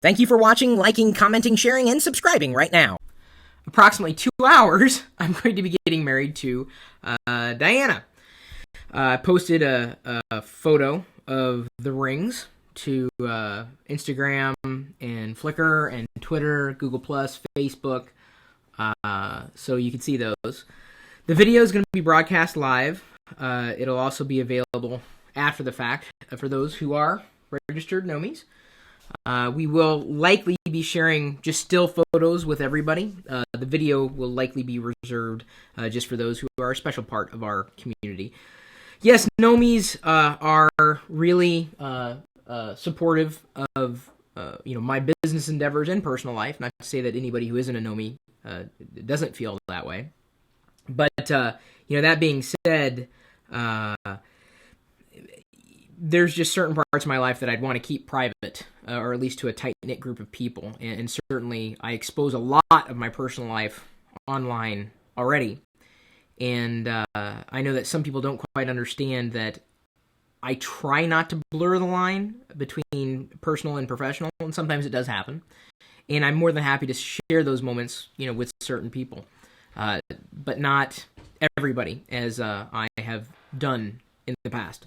Thank you for watching, liking, commenting, sharing, and subscribing right now. Approximately 2 hours, I'm going to be getting married to Diana. I posted a photo of the rings to Instagram and Flickr and Twitter, Google+, Facebook, so you can see those. The video is going to be broadcast live. It'll also be available after the fact for those who are registered Nomies. We will likely be sharing just still photos with everybody. The video will likely be reserved just for those who are a special part of our community. Yes, Nomies are really supportive of my business endeavors and personal life. Not to say that anybody who isn't a Nomie doesn't feel that way. But that being said, there's just certain parts of my life that I'd want to keep private, or at least to a tight-knit group of people. And certainly I expose a lot of my personal life online already. And I know that some people don't quite understand that I try not to blur the line between personal and professional, and sometimes it does happen. And I'm more than happy to share those moments, with certain people. But not everybody, as I have done in the past.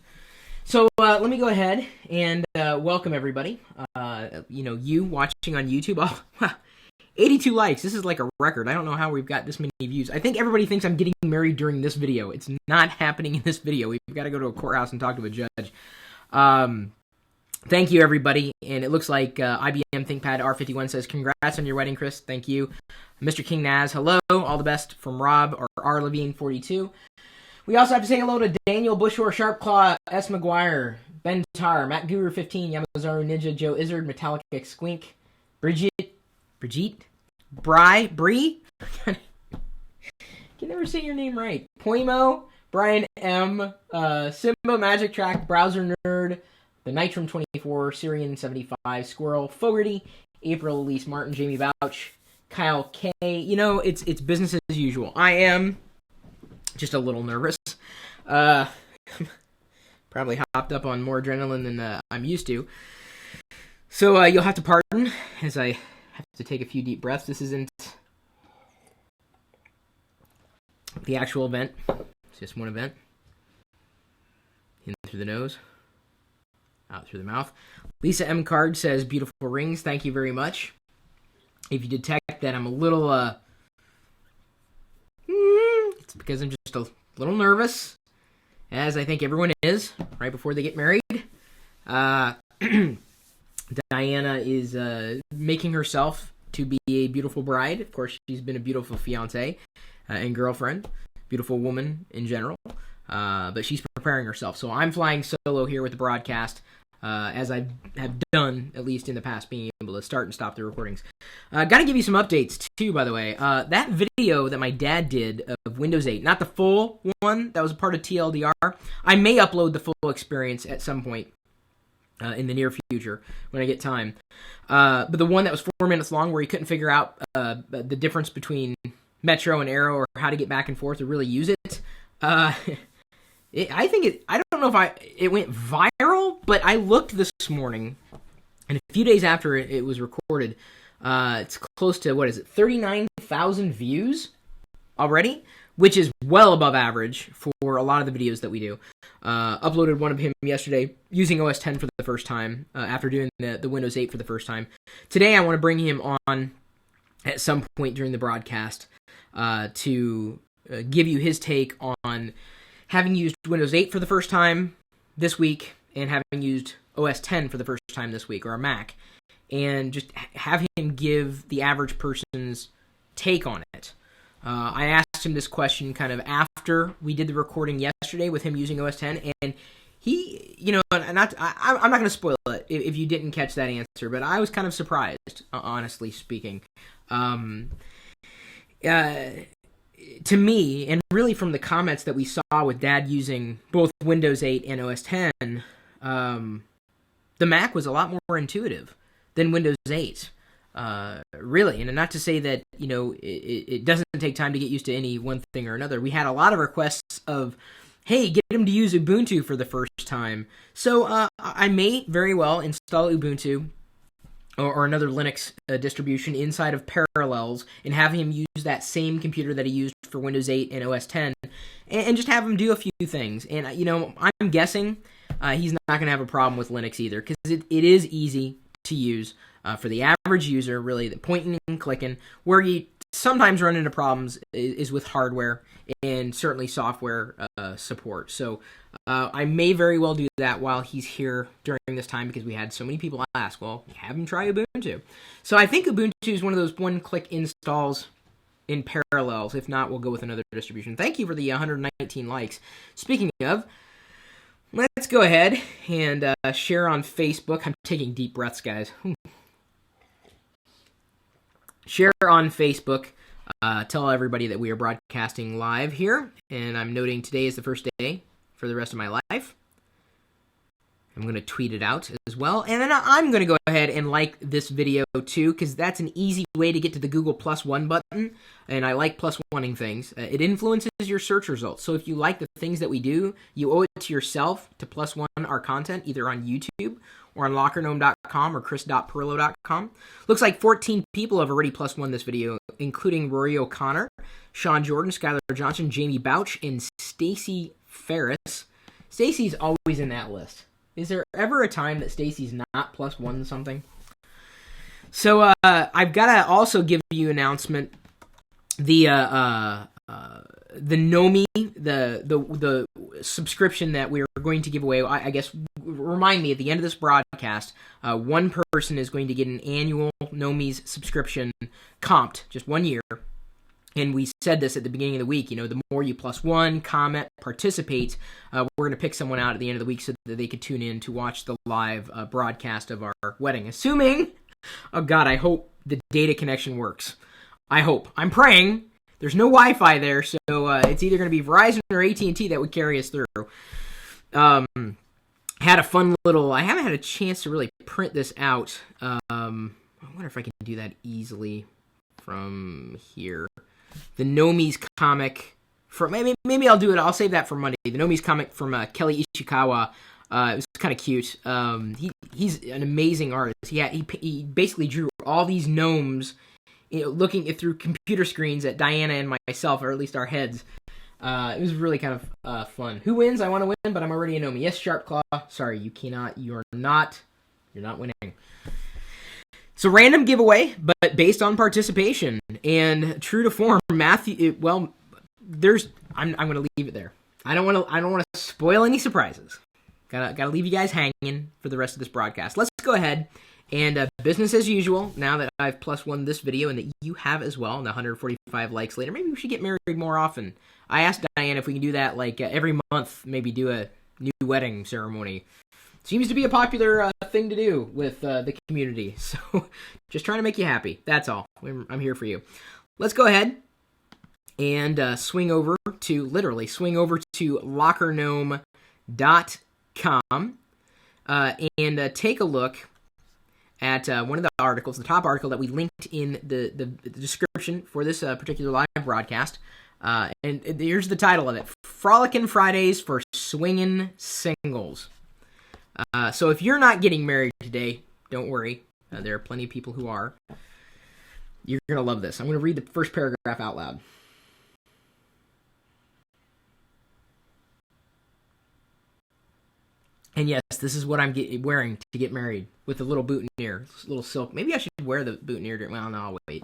So let me go ahead and welcome everybody. You watching on YouTube. Oh, 82 likes. This is like a record. I don't know how we've got this many views. I think everybody thinks I'm getting married during this video. It's not happening in this video. We've got to go to a courthouse and talk to a judge. Thank you, everybody. And it looks like IBM ThinkPad R51 says, congrats on your wedding, Chris. Thank you. Mr. King Naz, hello. All the best from Rob or R. Levine 42. We also have to say hello to Daniel Bushore, Sharpclaw, S. McGuire, Ben Tar, Matt Guru 15, Yamazaru Ninja, Joe Izzard, Metallic Squink, Brigitte, Bree, can never say your name right, Poimo, Brian M, Simba Magic Track, Browser Nerd, The Nitrum 24, Syrian 75, Squirrel, Fogarty, April Elise Martin, Jamie Bouch, Kyle K. It's business as usual. I am just a little nervous. Probably hopped up on more adrenaline than I'm used to. So you'll have to pardon as I have to take a few deep breaths. This isn't the actual event. It's just one event. In through the nose, out through the mouth. Lisa M. Card says, beautiful rings. Thank you very much. If you detect that I'm a little, it's because I'm just a little nervous, as I think everyone is, right before they get married. Diana is making herself to be a beautiful bride. Of course, she's been a beautiful fiancée and girlfriend, beautiful woman in general, but she's preparing herself. So I'm flying solo here with the broadcast, as I have done, at least in the past, being able to start and stop the recordings. Got to give you some updates, too, by the way. That video that my dad did of Windows 8, not the full one, that was a part of TLDR. I may upload the full experience at some point in the near future when I get time. But the one that was 4 minutes long where he couldn't figure out the difference between Metro and Arrow or how to get back and forth or really use it, I don't know if it went viral, but I looked this morning, and a few days after it was recorded, it's close to, 39,000 views already, which is well above average for a lot of the videos that we do. Uploaded one of him yesterday using OS X for the first time, after doing the Windows 8 for the first time. Today I want to bring him on at some point during the broadcast to give you his take on having used Windows 8 for the first time this week and having used OS X for the first time this week, or a Mac, and just have him give the average person's take on it. I asked him this question kind of after we did the recording yesterday with him using OS X, and he, I'm not going to spoil it if you didn't catch that answer, but I was kind of surprised, honestly speaking. To me, and really from the comments that we saw with Dad using both Windows 8 and OS X, the Mac was a lot more intuitive than Windows 8. Really, and not to say that, it doesn't take time to get used to any one thing or another. We had a lot of requests of, hey, get him to use Ubuntu for the first time. So I may very well install Ubuntu or another Linux distribution inside of Parallels and have him use that same computer that he used for Windows 8 and OS 10 and just have him do a few things. And, I'm guessing he's not going to have a problem with Linux either because it is easy to use for the average user, really, the pointing and clicking. Where you sometimes run into problems is with hardware and certainly software support. So I may very well do that while he's here during this time because we had so many people ask, well, have him try Ubuntu. So I think Ubuntu is one of those one-click installs in Parallels. If not, we'll go with another distribution. Thank you for the 119 likes. Speaking of, let's go ahead and share on Facebook. I'm taking deep breaths, guys. Share on Facebook. Tell everybody that we are broadcasting live here, and I'm noting today is the first day for the rest of my life. I'm going to tweet it out as well, and then I'm going to go ahead and like this video too, because that's an easy way to get to the Google +1 button, and I like +1ing things. It influences your search results, so if you like the things that we do, you owe it to yourself to +1 our content, either on YouTube or on LockerGnome.com or chris.pirillo.com. Looks like 14 people have already +1 this video, including Rory O'Connor, Sean Jordan, Skylar Johnson, Jamie Bouch, and Stacy Ferris. Stacy's always in that list. Is there ever a time that Stacy's not +1 something? So I've got to also give you an announcement. The Nomi, the subscription that we're going to give away, I guess, remind me, at the end of this broadcast, one person is going to get an annual Nomi's subscription comped, just 1 year. And we said this at the beginning of the week, the more you +1, comment, participate, we're going to pick someone out at the end of the week so that they could tune in to watch the live broadcast of our wedding. Assuming, oh God, I hope the data connection works. I hope. I'm praying. There's no Wi-Fi there, so it's either going to be Verizon or AT&T that would carry us through. Had a fun little... I haven't had a chance to really print this out. I wonder if I can do that easily from here. The Nomi's comic... Maybe I'll do it. I'll save that for Monday. The Nomi's comic from Kelly Ishikawa. It was kind of cute. He's an amazing artist. He basically drew all these gnomes... looking through computer screens at Diana and myself, or at least our heads. It was really kind of fun. Who wins? I want to win, but I'm already a Nomi. Yes, Sharpclaw. Sorry, you cannot. You're not winning. So random giveaway, but based on participation and true to form. Matthew. I'm going to leave it there. I don't want to spoil any surprises. Gotta leave you guys hanging for the rest of this broadcast. Let's go ahead. And business as usual, now that I've +1 this video and that you have as well, and 145 likes later, maybe we should get married more often. I asked Diane if we can do that every month, maybe do a new wedding ceremony. Seems to be a popular thing to do with the community. So just trying to make you happy. That's all. I'm here for you. Let's go ahead and swing over to LockerGnome.com and take a look at one of the articles, the top article that we linked in the description for this particular live broadcast. And here's the title of it: Frolickin' Fridays for Swingin' Singles. So if you're not getting married today, don't worry. There are plenty of people who are. You're going to love this. I'm going to read the first paragraph out loud. And yes, this is what I'm wearing to get married, with a little boutonniere, little silk. Maybe I should wear the boutonniere. Well, no, I'll wait.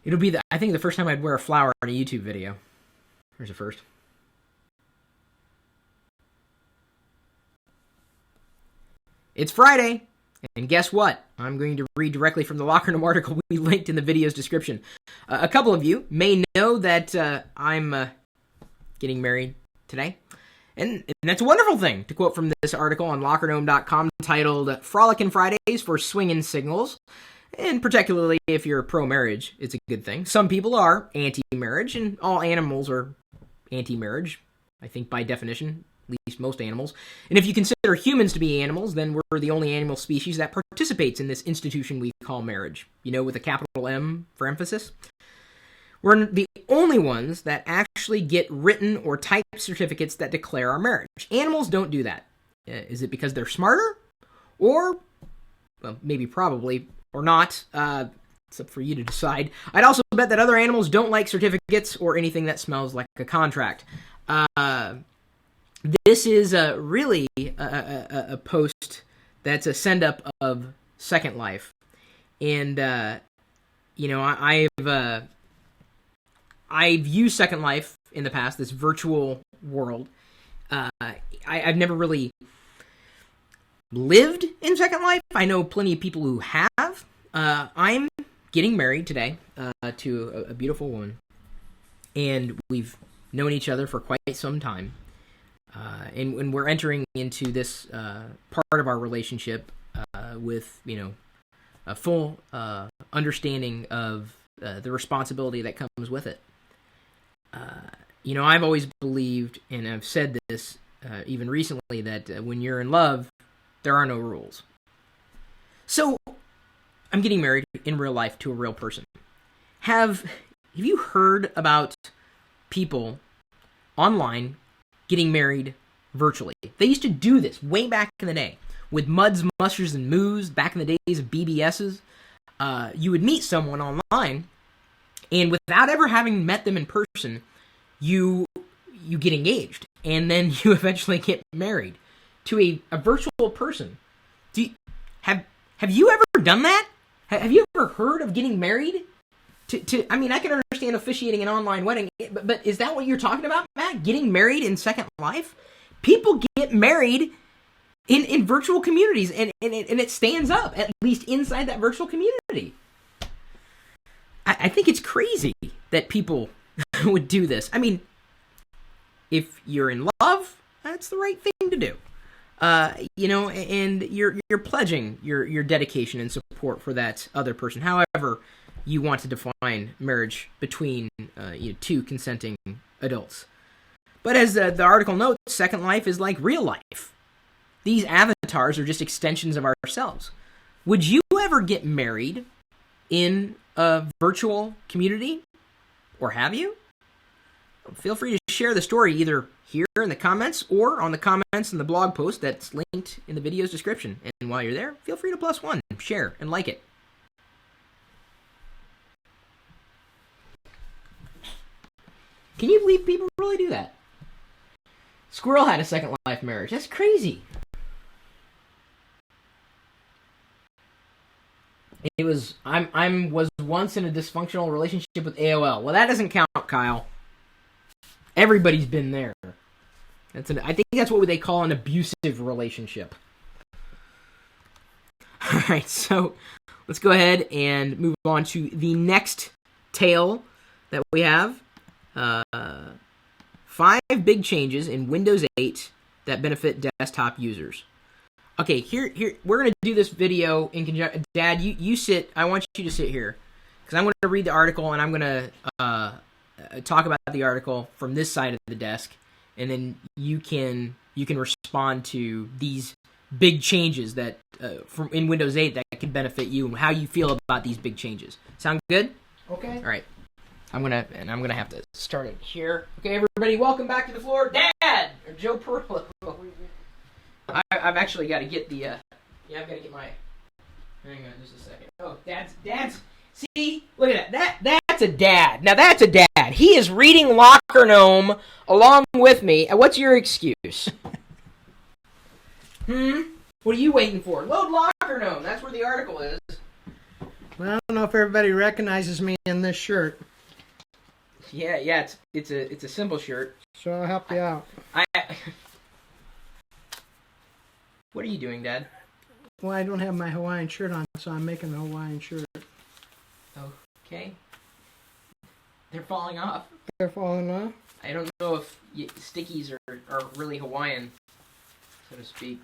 It'll be, I think, the first time I'd wear a flower in a YouTube video. There's a first. It's Friday, and guess what? I'm going to read directly from the LockerGnome article we linked in the video's description. A couple of you may know that I'm getting married today. And that's a wonderful thing, to quote from this article on LockerGnome.com titled Frolickin' Fridays for Swingin' Singles. And particularly if you're pro-marriage, it's a good thing. Some people are anti-marriage, and all animals are anti-marriage, I think by definition, at least most animals. And if you consider humans to be animals, then we're the only animal species that participates in this institution we call marriage. With a capital M for emphasis. We're the only ones that actually get written or typed certificates that declare our marriage. Animals don't do that. Is it because they're smarter? Or well, maybe probably, or not. It's up for you to decide. I'd also bet that other animals don't like certificates or anything that smells like a contract. This is really a post that's a send-up of Second Life. And, I've used Second Life in the past, this virtual world. I've never really lived in Second Life. I know plenty of people who have. I'm getting married today to a beautiful woman, and we've known each other for quite some time. And we're entering into this part of our relationship with, a full understanding of the responsibility that comes with it. I've always believed, and I've said this even recently, that when you're in love, there are no rules. So, I'm getting married in real life to a real person. Have you heard about people online getting married virtually? They used to do this way back in the day with muds, mushers, and moos. Back in the days of BBSs, you would meet someone online, and without ever having met them in person, you get engaged, and then you eventually get married to a virtual person. Have you ever done that? Have you ever heard of getting married? I mean, I can understand officiating an online wedding, but is that what you're talking about, Matt? Getting married in Second Life? People get married in virtual communities, and it stands up, at least inside that virtual community. I think it's crazy that people would do this. I mean, if you're in love, that's the right thing to do. And you're pledging your dedication and support for that other person. However you want to define marriage between two consenting adults. But as the article notes, Second Life is like real life. These avatars are just extensions of ourselves. Would you ever get married in a virtual community? Or have you? Feel free to share the story either here in the comments or on the comments in the blog post that's linked in the video's description. And while you're there, feel free to +1, share, and like it. Can you believe people really do that? Squirrel had a Second Life marriage. That's crazy. I was once in a dysfunctional relationship with AOL. Well, that doesn't count, Kyle. Everybody's been there. I think that's what they call an abusive relationship. All right, so let's go ahead and move on to the next tale that we have. 5 big changes in Windows 8 that benefit desktop users. Okay, here we're going to do this video in conjunction. Dad, you sit. I want you to sit here because I'm going to read the article and I'm going to talk about the article from this side of the desk, and then you can respond to these big changes that in Windows 8 that could benefit you and how you feel about these big changes. Sound good? Okay. All right. I'm gonna have to start it here. Okay, everybody, welcome back to the floor, Dad or Joe Pirillo. I've actually got to get the I've got to get my. Hang on, just a second. Oh, Dad's. See, look at that. That's a dad. Now that's a dad. He is reading LockerGnome along with me. What's your excuse? What are you waiting for? Load LockerGnome. That's where the article is. Well, I don't know if everybody recognizes me in this shirt. Yeah. It's a simple shirt. So I'll help you out. What are you doing, Dad? Well, I don't have my Hawaiian shirt on, so I'm making a Hawaiian shirt. Okay. They're falling off. They're falling off? I don't know if stickies are really Hawaiian, so to speak.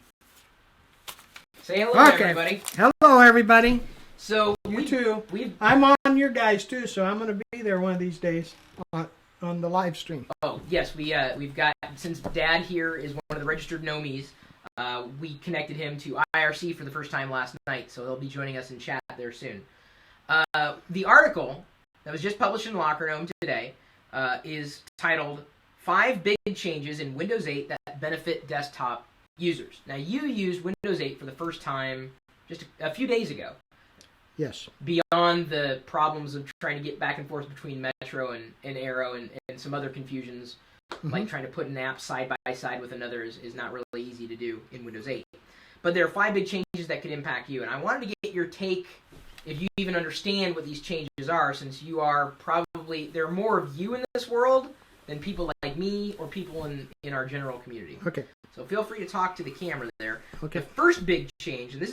Say hello, everybody. Hello, everybody. So you too. I'm on your guys too, so I'm going to be there one of these days on the live stream. Oh yes, we've got, since Dad here is one of the registered gnomies, we connected him to IRC for the first time last night, so they'll be joining us in chat there soon. The article that was just published in LockerGnome today is titled 5 Big Changes in Windows 8 that Benefit Desktop Users. Now, you used Windows 8 for the first time just a few days ago. Yes. Beyond the problems of trying to get back and forth between Metro and Aero and some other confusions, like trying to put an app side by side with another is not really easy to do in Windows 8. But there are 5 big changes that could impact you, and I wanted to get your take, if you even understand what these changes are, since you are probably, there are more of you in this world than people like me or people in our general community. Okay. So feel free to talk to the camera there. Okay. The first big change, and this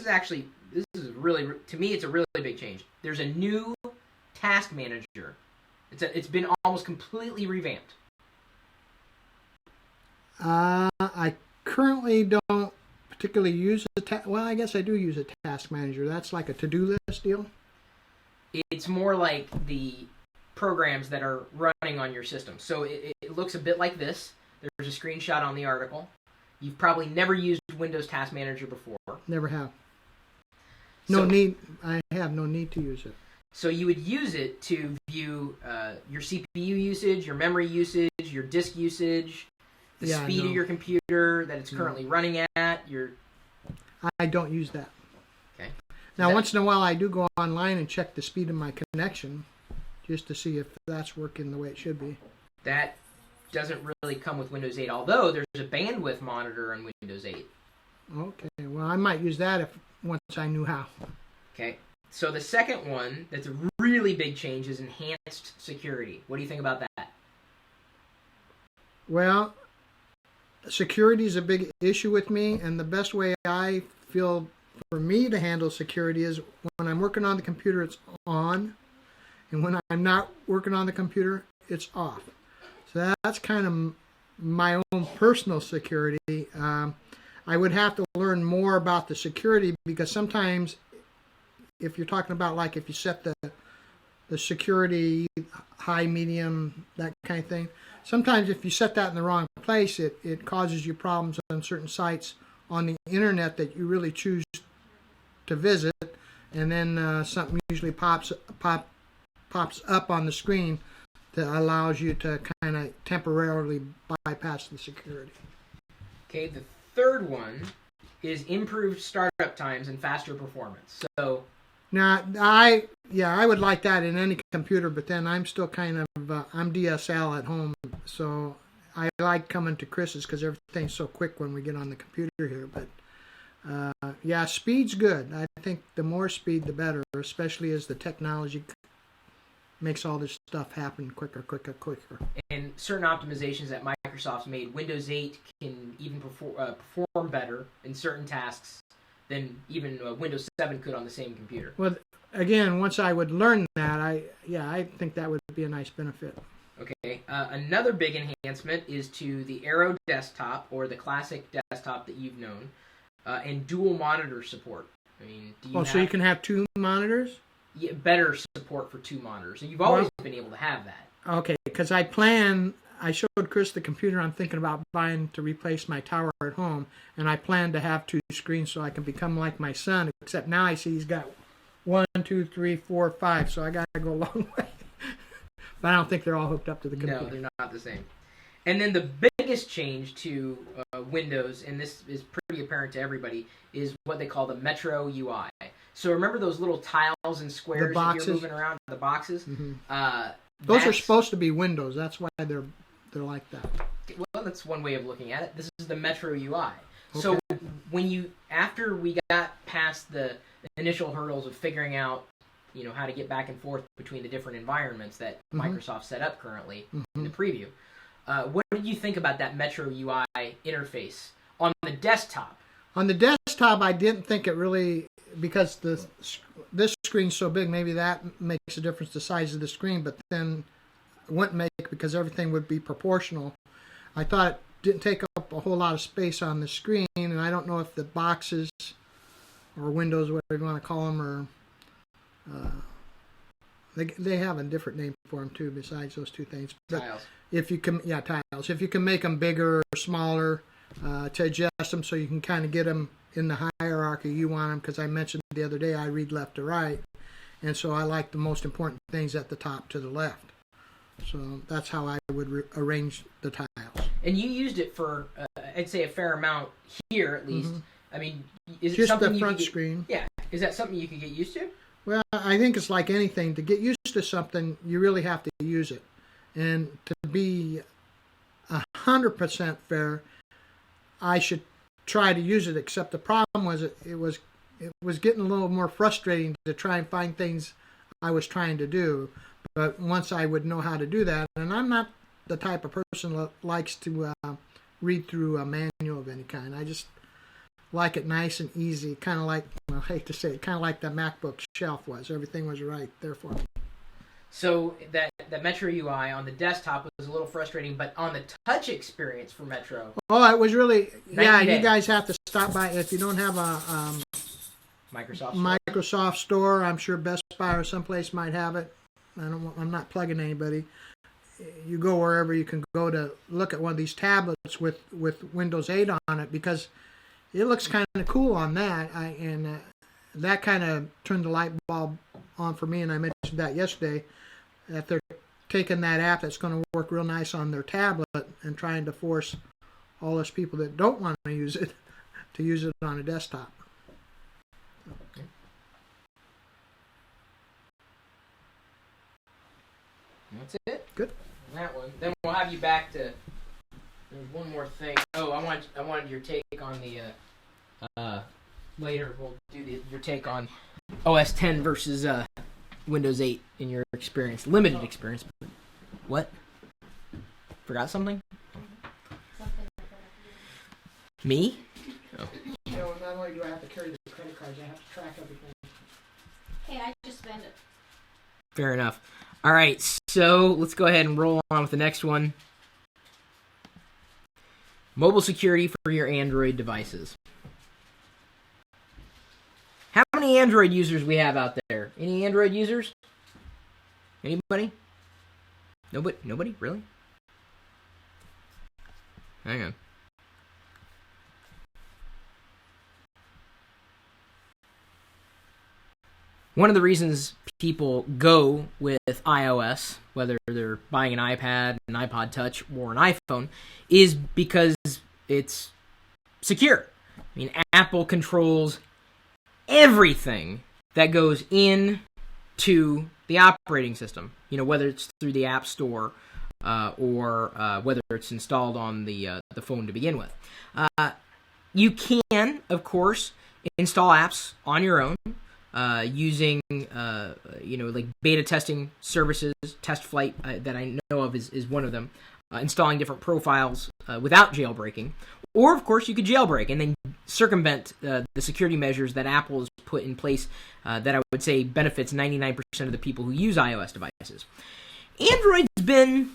is really, to me, it's a really big change. There's a new task manager. It's been almost completely revamped. I currently don't particularly use well, I guess I do use a task manager. That's like a to-do list deal. It's more like the programs that are running on your system. So it looks a bit like this. There's a screenshot on the article. You've probably never used Windows Task Manager before. Never have. I have no need to use it. So you would use it to view your CPU usage, your memory usage, your disk usage, the speed of your computer that it's currently running at. I don't use that. Okay. Now, once in a while, I do go online and check the speed of my connection, just to see if that's working the way it should be. That doesn't really come with Windows 8, although there's a bandwidth monitor on Windows 8. Okay. Well, I might use that once I knew how. Okay. So the second one that's a really big change is enhanced security. What do you think about that? Well, security is a big issue with me, and the best way I feel for me to handle security is when I'm working on the computer, it's on, and when I'm not working on the computer, it's off. So that's kind of my own personal security. I would have to learn more about the security, because sometimes if you're talking about, like, if you set the security high, medium, that kind of thing, sometimes if you set that in the wrong place, it causes you problems on certain sites on the internet that you really choose to visit, and then something usually pops up on the screen that allows you to kind of temporarily bypass the security. Okay, the third one is improved startup times and faster performance. So now, I would like that in any computer, but then I'm still kind of, I'm DSL at home, so I like coming to Chris's because everything's so quick when we get on the computer here. But speed's good. I think the more speed, the better, especially as the technology makes all this stuff happen quicker. And certain optimizations that Microsoft's made, Windows 8 can even perform better in certain tasks than even Windows 7 could on the same computer. Well, again, once I would learn that, I think that would be a nice benefit. Okay. Another big enhancement is to the Aero desktop, or the classic desktop that you've known, and dual monitor support. I mean, so you can have 2 monitors? Yeah, better support for 2 monitors. And you've always been able to have that. Okay, because I showed Chris the computer I'm thinking about buying to replace my tower at home, and I plan to have 2 screens so I can become like my son, except now I see he's got 1, 2, 3, 4, 5, so I got to go a long way. But I don't think they're all hooked up to the computer. No, they're not the same. And then the biggest change to Windows, and this is pretty apparent to everybody, is what they call the Metro UI. So remember those little tiles and squares that you're moving around, the boxes? Mm-hmm. Those are supposed to be windows. That's why they're like that. Well, that's one way of looking at it. This is the Metro UI. Okay. So after we got past the initial hurdles of figuring out, how to get back and forth between the different environments that Microsoft set up currently in the preview, what did you think about that Metro UI interface on the desktop? On the desktop, I didn't think it really, because this screen's so big, maybe that makes a difference, the size of the screen, but then it wouldn't make, because everything would be proportional. I thought it didn't take up a whole lot of space on the screen, and I don't know if the boxes or windows, whatever you want to call them, or they have a different name for them too, besides those 2 things. But tiles. Tiles. If you can make them bigger or smaller, to adjust them so you can kind of get them in the hierarchy you want them, because I mentioned the other day I read left to right, and so I like the most important things at the top to the left. So that's how I would arrange the tiles. And you used it for, I'd say, a fair amount here, at least. I mean, is it just something the you front could get, screen? Yeah. Is that something you could get used to? Well, I think it's like anything. To get used to something, you really have to use it. And to be 100% fair, I should try to use it, except the problem was it was getting a little more frustrating to try and find things I was trying to do. But once I would know how to do that, and I'm not the type of person that likes to read through a manual of any kind. I just like it nice and easy, kind of like, well, I hate to say it, kind of like the MacBook shelf was. Everything was right there for me. So that Metro UI on the desktop was a little frustrating, but on the touch experience for Metro... Oh, it was really... Yeah, you you guys have to stop by. If you don't have a Microsoft store, I'm sure Best Buy or someplace might have it. I'm not plugging anybody. You go wherever you can go to look at one of these tablets with Windows 8 on it, because it looks kind of cool on that. That kind of turned the light bulb on for me, and I mentioned that yesterday, that they're taking that app that's going to work real nice on their tablet and trying to force all those people that don't want to use it to use it on a desktop. Okay. That's it. Good. That one. Then we'll have you back to. There's one more thing. Oh, I wanted your take on the. Later we'll do your take on OS 10 versus Windows 8 in your experience, limited experience. What? Forgot something? Me? Oh. You know, not only do I have to carry the credit cards, I have to track everything. Hey, I just spent it. Fair enough. All right, so let's go ahead and roll on with the next one. Mobile security for your Android devices. How many Android users we have out there? Any Android users? Anybody? Nobody? Nobody? Really? Hang on. One of the reasons people go with iOS, whether they're buying an iPad, an iPod Touch, or an iPhone, is because it's secure. I mean, Apple controls everything that goes into the operating system. You know, whether it's through the App Store or whether it's installed on the phone to begin with. You can, of course, install apps on your own. Using, like beta testing services, Test Flight that I know of is one of them, installing different profiles without jailbreaking. Or, of course, you could jailbreak and then circumvent the security measures that Apple has put in place that I would say benefits 99% of the people who use iOS devices. Android's been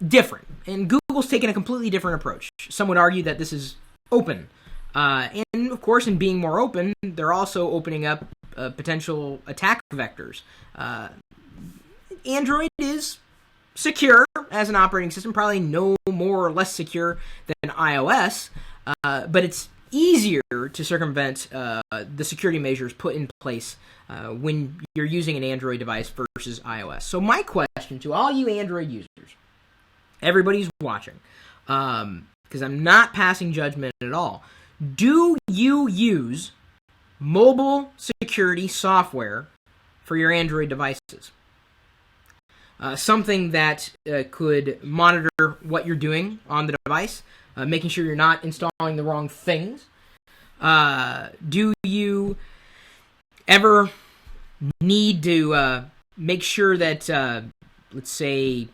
different, and Google's taken a completely different approach. Some would argue that this is open. And, of course, in being more open, they're also opening up potential attack vectors. Android is secure as an operating system, probably no more or less secure than iOS, but it's easier to circumvent the security measures put in place when you're using an Android device versus iOS. So my question to all you Android users, everybody's watching, because I'm not passing judgment at all. Do you use mobile security software for your Android devices? Something that could monitor what you're doing on the device, making sure you're not installing the wrong things. Do you ever need to make sure that, let's say,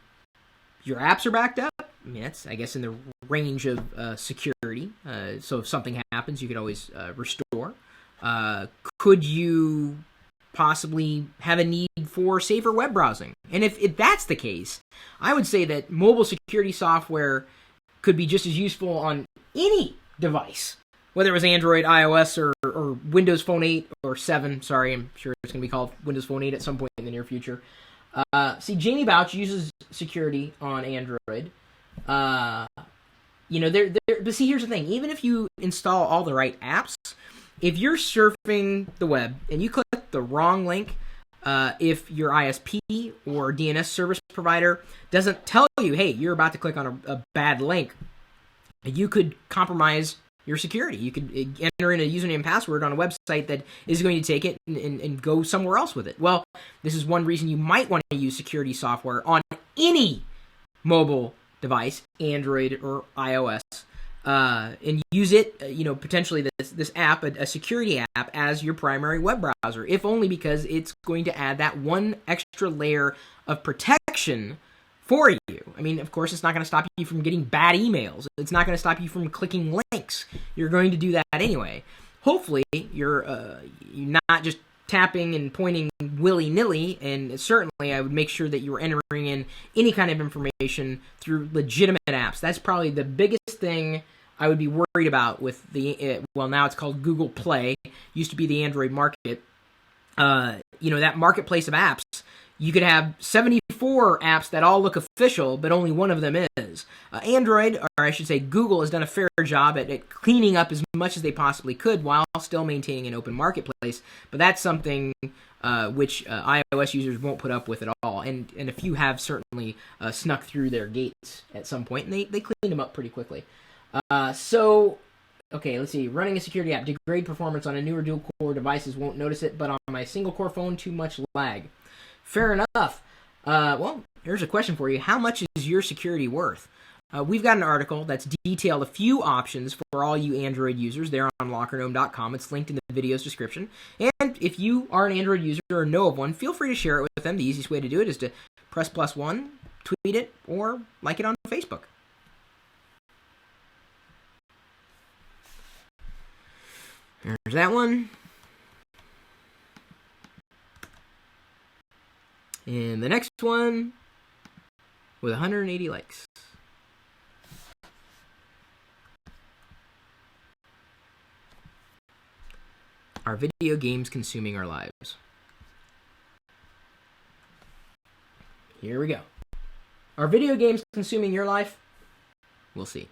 your apps are backed up? I mean, that's, I guess, in the range of security. So if something happens, you could always restore. Could you possibly have a need for safer web browsing? And if that's the case, I would say that mobile security software could be just as useful on any device, whether it was Android, iOS, or Windows Phone 8 or 7. Sorry, I'm sure it's going to be called Windows Phone 8 at some point in the near future. See, Jamie Bouch uses security on Android. But see, here's the thing. Even if you install all the right apps, if you're surfing the web and you click the wrong link, if your ISP or DNS service provider doesn't tell you, hey, you're about to click on a bad link, you could compromise your security. You could enter in a username and password on a website that is going to take it and go somewhere else with it. Well, this is one reason you might want to use security software on any mobile device, Android or iOS, and use it, potentially this app, a security app, as your primary web browser, if only because it's going to add that one extra layer of protection for you. I mean, of course, it's not going to stop you from getting bad emails. It's not going to stop you from clicking links. You're going to do that anyway. Hopefully, you're not just tapping and pointing willy-nilly, and certainly I would make sure that you were entering in any kind of information through legitimate apps. That's probably the biggest thing I would be worried about with now it's called Google Play. Used to be the Android market. That marketplace of apps. You could have 74 apps that all look official, but only one of them is. Android, or I should say Google, has done a fair job at cleaning up as much as they possibly could while still maintaining an open marketplace. But that's something which iOS users won't put up with at all. And a few have certainly snuck through their gates at some point, and they cleaned them up pretty quickly. Okay, let's see. Running a security app. Degrade performance on a newer dual-core devices. Won't notice it, but on my single-core phone, too much lag. Fair enough. Well, here's a question for you. How much is your security worth? We've got an article that's detailed a few options for all you Android users there on LockerGnome.com. It's linked in the video's description. And if you are an Android user or know of one, feel free to share it with them. The easiest way to do it is to press +1, tweet it, or like it on Facebook. There's that one. And the next one with 180 likes. Are video games consuming our lives? Here we go. Are video games consuming your life? We'll see.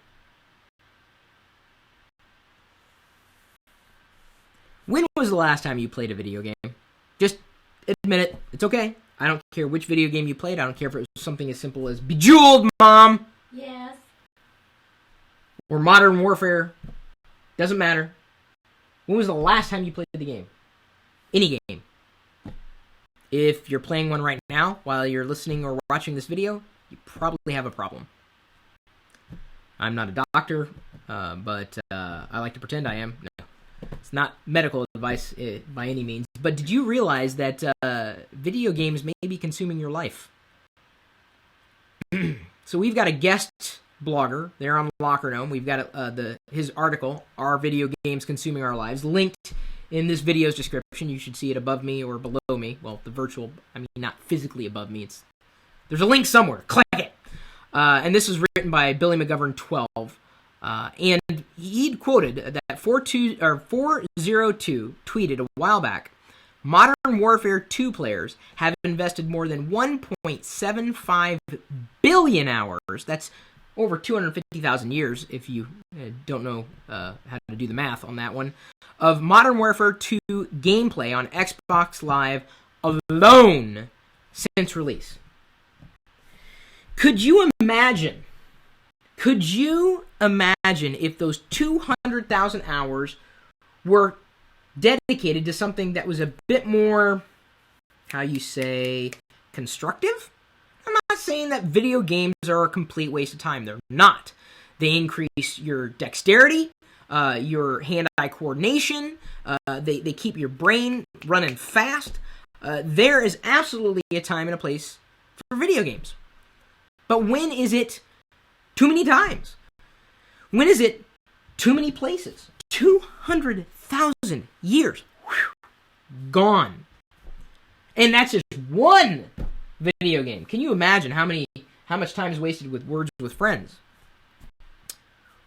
When was the last time you played a video game? Just admit it. It's okay. I don't care which video game you played. I don't care if it was something as simple as Bejeweled, Mom! Yes. Or Modern Warfare. Doesn't matter. When was the last time you played the game? Any game. If you're playing one right now while you're listening or watching this video, you probably have a problem. I'm not a doctor, but I like to pretend I am. No. It's not medical advice by any means. But did you realize that video games may be consuming your life? So we've got a guest blogger there on LockerGnome. We've got his article, Are Video Games Consuming Our Lives, linked in this video's description. You should see it above me or below me. Well, the virtual, not physically above me. There's a link somewhere. Click it. And this was written by Billy McGovern 12. And he'd quoted that 402 tweeted a while back, Modern Warfare 2 players have invested more than 1.75 billion hours. That's over 250,000 years, if you don't know how to do the math on that one, of Modern Warfare 2 gameplay on Xbox Live alone since release. Could you imagine if those 200,000 hours were dedicated to something that was a bit more, constructive? I'm not saying that video games are a complete waste of time. They're not. They increase your dexterity, your hand-eye coordination. They keep your brain running fast. There is absolutely a time and a place for video games. But when is it too many times? When is it too many places? 200,000 years. Whew, gone. And that's just one video game. Can you imagine how much time is wasted with Words with Friends?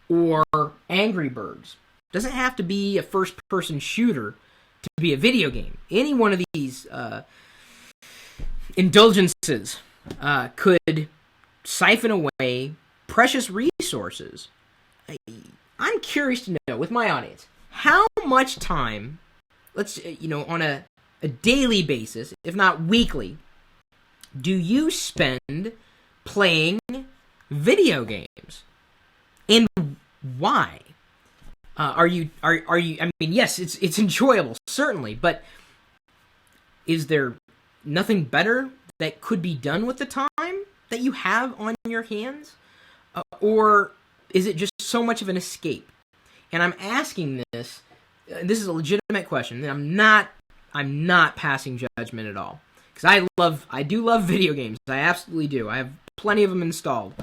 Or Angry Birds? Doesn't have to be a first-person shooter to be a video game. Any one of these indulgences could siphon away precious resources. I'm curious to know, with my audience, how much time, on a daily basis, if not weekly, do you spend playing video games? And why? Are you? I mean, yes, it's enjoyable, certainly, but is there nothing better that could be done with the time that you have on your hands, or is it just so much of an escape? And I'm asking this. This is a legitimate question, and I'm not passing judgment at all, because I do love video games. I absolutely do. I have plenty of them installed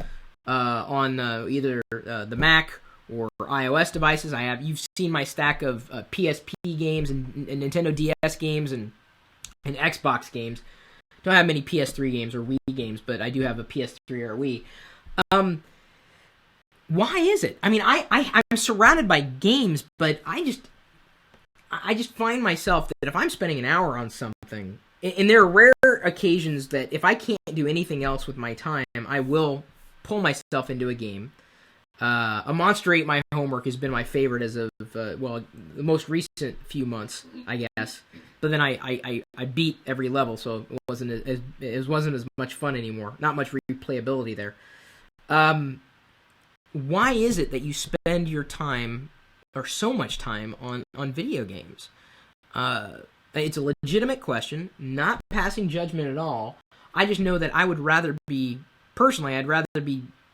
on either the Mac or iOS devices. You've seen my stack of PSP games and Nintendo DS games and Xbox games. Don't have many PS3 games or Wii games, but I do have a PS3 or a Wii. Why is it? I mean, I'm surrounded by games, but I just find myself that if I'm spending an hour on something, and there are rare occasions that if I can't do anything else with my time, I will pull myself into a game. Monster My Homework has been my favorite as of, the most recent few months, I guess. But then I beat every level, so it wasn't as much fun anymore. Not much replayability there. Why is it that you spend your time, or so much time, on video games? It's a legitimate question, not passing judgment at all. I just know that I'd rather be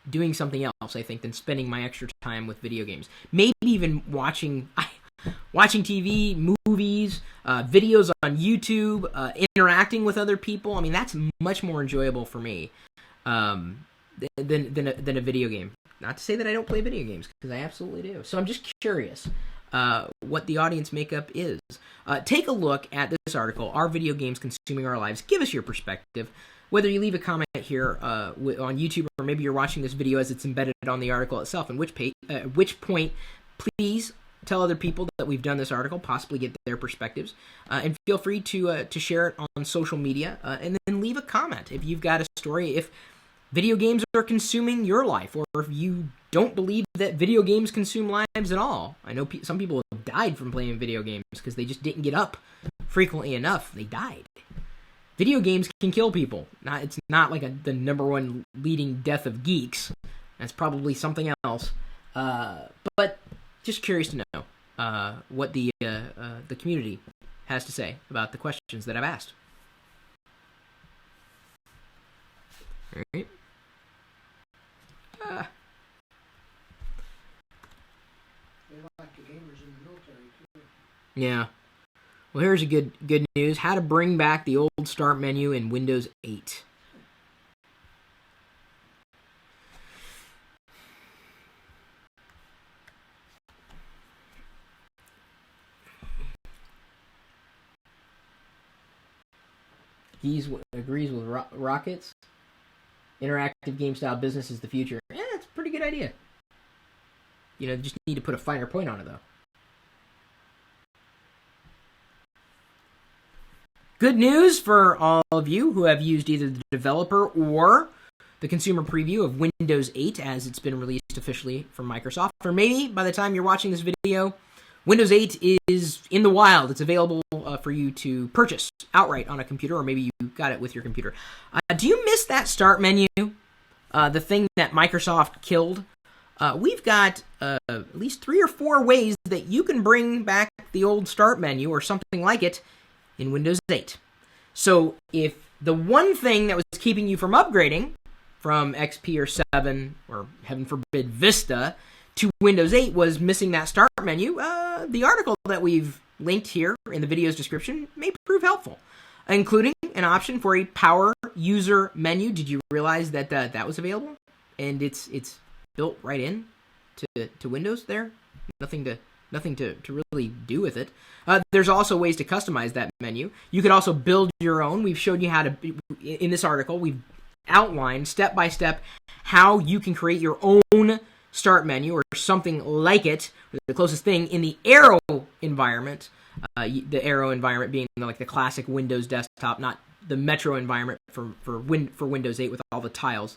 doing something else, I think, than spending my extra time with video games. Maybe even watching TV, movies, videos on YouTube, interacting with other people. I mean, that's much more enjoyable for me than a video game. Not to say that I don't play video games, because I absolutely do. So I'm just curious what the audience makeup is. Take a look at this article, Are Video Games Consuming Our Lives? Give us your perspective. Whether you leave a comment here on YouTube, or maybe you're watching this video as it's embedded on the article itself, and which point, please tell other people that we've done this article, possibly get their perspectives, and feel free to share it on social media, and then leave a comment if you've got a story, if video games are consuming your life, or if you don't believe that video games consume lives at all. I know some people have died from playing video games because they just didn't get up frequently enough. They died. Video games can kill people. It's not like the number one leading death of geeks. That's probably something else. But just curious to know what the community has to say about the questions that I've asked. All right. They like the gamers in the military too. Yeah. Well, here's a good news. How to bring back the old start menu in Windows 8. He agrees with Rockets. Interactive game style business is the future. Yeah, that's a pretty good idea. Just need to put a finer point on it, though. Good news for all of you who have used either the developer or the consumer preview of Windows 8 as it's been released officially from Microsoft. Or maybe by the time you're watching this video, Windows 8 is in the wild. It's available for you to purchase outright on a computer, or maybe you got it with your computer. Do you miss that start menu? The thing that Microsoft killed? We've got at least 3 or 4 ways that you can bring back the old start menu or something like it in Windows 8. So if the one thing that was keeping you from upgrading from XP or 7, or heaven forbid Vista, to Windows 8 was missing that start menu, the article that we've linked here in the video's description may prove helpful, including an option for a power user menu. Did you realize that that was available? And it's built right in to Windows there. Nothing to really do with it. There's also ways to customize that menu. You could also build your own. We've showed you how to, in this article, we've outlined step by step how you can create your own start menu or something like it, the closest thing in the Arrow environment. The Arrow environment being like the classic Windows desktop, not the Metro environment for Windows 8 with all the tiles.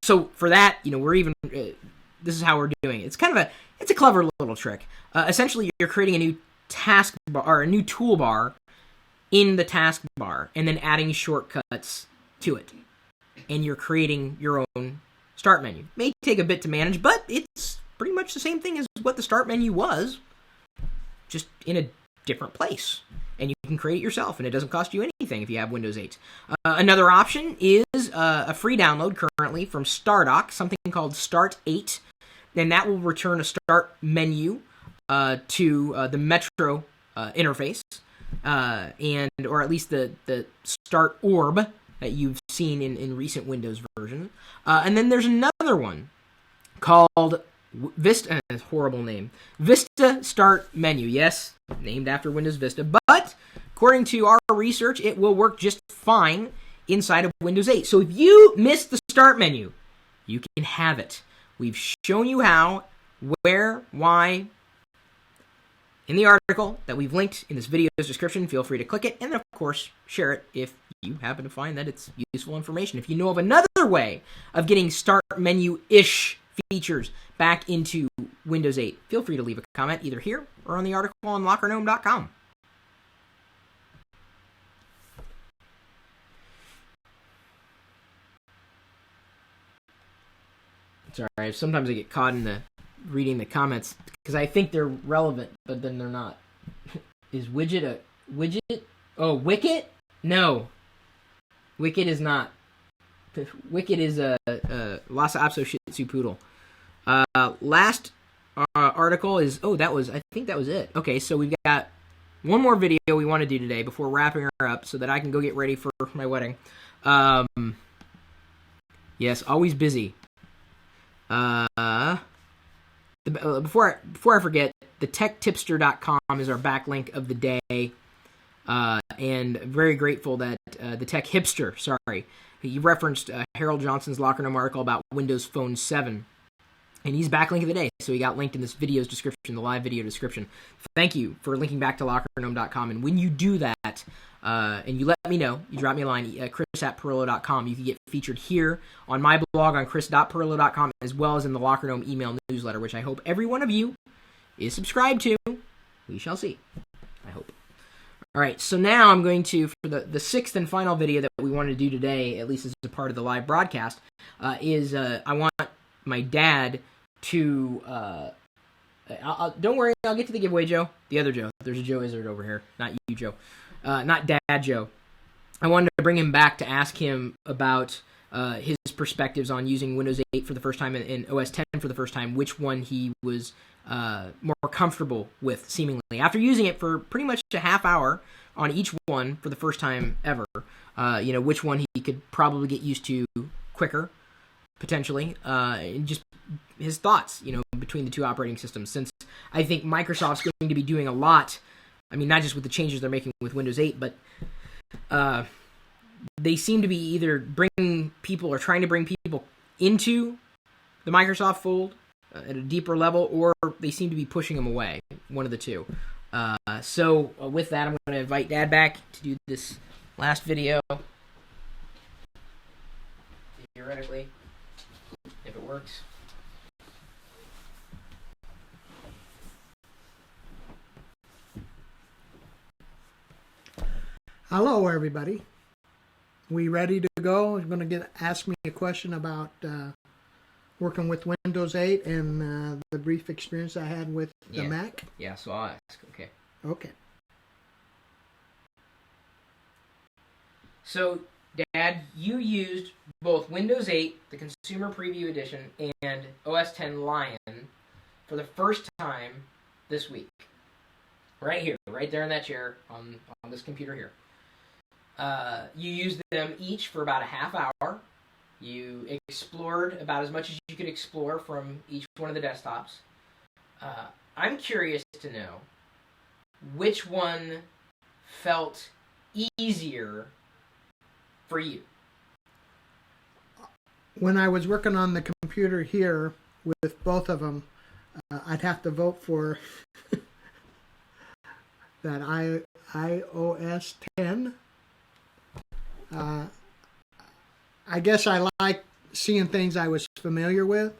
So for that, we're even. This is how we're doing it. It's a clever little trick. Essentially, you're creating a new taskbar or a new toolbar in the taskbar, and then adding shortcuts to it, and you're creating your own start menu. May take a bit to manage, but it's pretty much the same thing as what the start menu was, just in a different place. And you can create it yourself, and it doesn't cost you anything if you have Windows 8. Another option is a free download currently from Stardock, something called Start 8, and that will return a start menu to the Metro interface, or at least the start orb that you've seen in recent Windows versions. And then there's another one called Vista, horrible name, Vista Start Menu. Yes, named after Windows Vista, but according to our research, it will work just fine inside of Windows 8. So if you missed the start menu, you can have it. We've shown you how, where, why, in the article that we've linked in this video's description. Feel free to click it, and then, of course, share it if you happen to find that it's useful information. If you know of another way of getting start menu-ish features back into Windows 8, feel free to leave a comment either here or on the article on LockerGnome.com. Sorry, sometimes I get caught in reading the comments because I think they're relevant, but then they're not. Is widget a widget? Oh, Wicket? No. Wicket is not. Wicket is a Lhasa Apso Shih Tzu Poodle. Last article is, I think that was it. Okay, so we've got one more video we want to do today before wrapping her up so that I can go get ready for my wedding. Yes, always busy. Before I forget, the techtipster.com is our backlink of the day, and very grateful that the tech hipster, you referenced Harold Johnson's LockerGnome article about Windows Phone 7, and he's backlink of the day, so he got linked in this video's description, the live video description. Thank you for linking back to LockerGnome.com, and when you do that, and you let me know, you drop me a line, chris@Pirillo.com, you can get featured here on my blog on chris.pirillo.com, as well as in the LockerGnome email newsletter, which I hope every one of you is subscribed to. We shall see. I hope. All right, so now I'm going to, for the sixth and final video that we wanted to do today, at least as a part of the live broadcast, I want my dad to... don't worry, I'll get to the giveaway, Joe. The other Joe. There's a Joe Izzard over here. Not you, Joe. Not Dad Joe. I wanted to bring him back to ask him about his perspectives on using Windows 8 for the first time and OS 10 for the first time, which one he was more comfortable with, seemingly. After using it for pretty much a half hour on each one for the first time ever, which one he could probably get used to quicker, potentially, and just his thoughts, between the two operating systems, since I think Microsoft's going to be doing a lot. I mean, not just with the changes they're making with Windows 8, but they seem to be either bringing people or trying to bring people into the Microsoft fold at a deeper level, or they seem to be pushing them away, one of the two. So with that, I'm going to invite Dad back to do this last video. Theoretically, if it works. Hello, everybody. We ready to go? You're going to ask me a question about working with Windows 8 and the brief experience I had with the Mac? Yeah, so I'll ask. Okay. Okay. So, Dad, you used both Windows 8, the Consumer Preview Edition, and OS 10 Lion for the first time this week. Right here, right there in that chair on this computer here. You used them each for about a half hour. You explored about as much as you could explore from each one of the desktops. I'm curious to know which one felt easier for you. When I was working on the computer here with both of them, I'd have to vote for that iOS 10. I guess I like seeing things I was familiar with,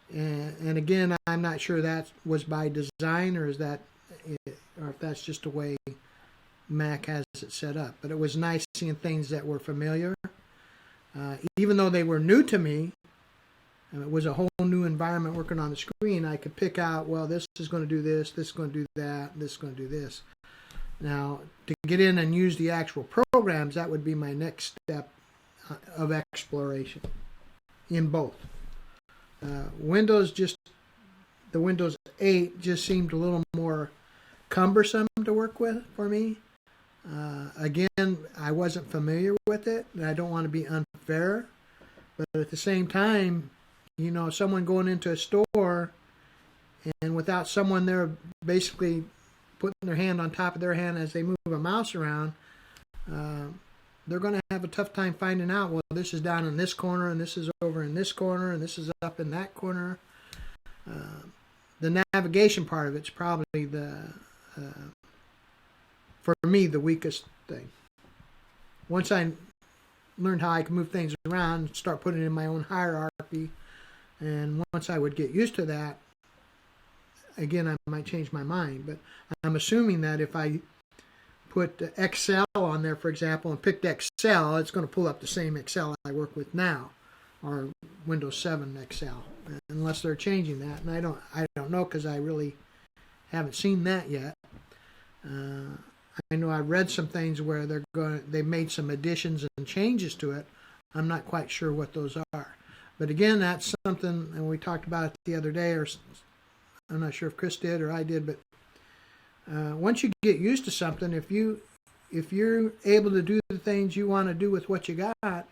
and again, I'm not sure that was by design or if that's just the way Mac has it set up. But it was nice seeing things that were familiar, even though they were new to me. and it was a whole new environment working on the screen, I could pick out, well, this is going to do this is going to do that, this is going to do this. Now, to get in and use the actual programs, that would be my next step of exploration in both. The Windows 8 just seemed a little more cumbersome to work with for me. Again, I wasn't familiar with it, and I don't want to be unfair, but at the same time, someone going into a store and without someone there basically putting their hand on top of their hand as they move a mouse around, they're going to have a tough time finding out, well, this is down in this corner, and this is over in this corner, and this is up in that corner. The navigation part of it's probably for me, the weakest thing. Once I learned how I could move things around, start putting in my own hierarchy, and once I would get used to that, again, I might change my mind. But I'm assuming that if I put Excel on there, for example, and picked Excel, it's going to pull up the same Excel I work with now, or Windows 7 Excel, unless they're changing that. And I don't know, because I really haven't seen that yet. I know I read some things where they made some additions and changes to it. I'm not quite sure what those are. But again, that's something, and we talked about it the other day, or I'm not sure if Chris did or I did, but once you get used to something, if you're able to do the things you want to do with what you got,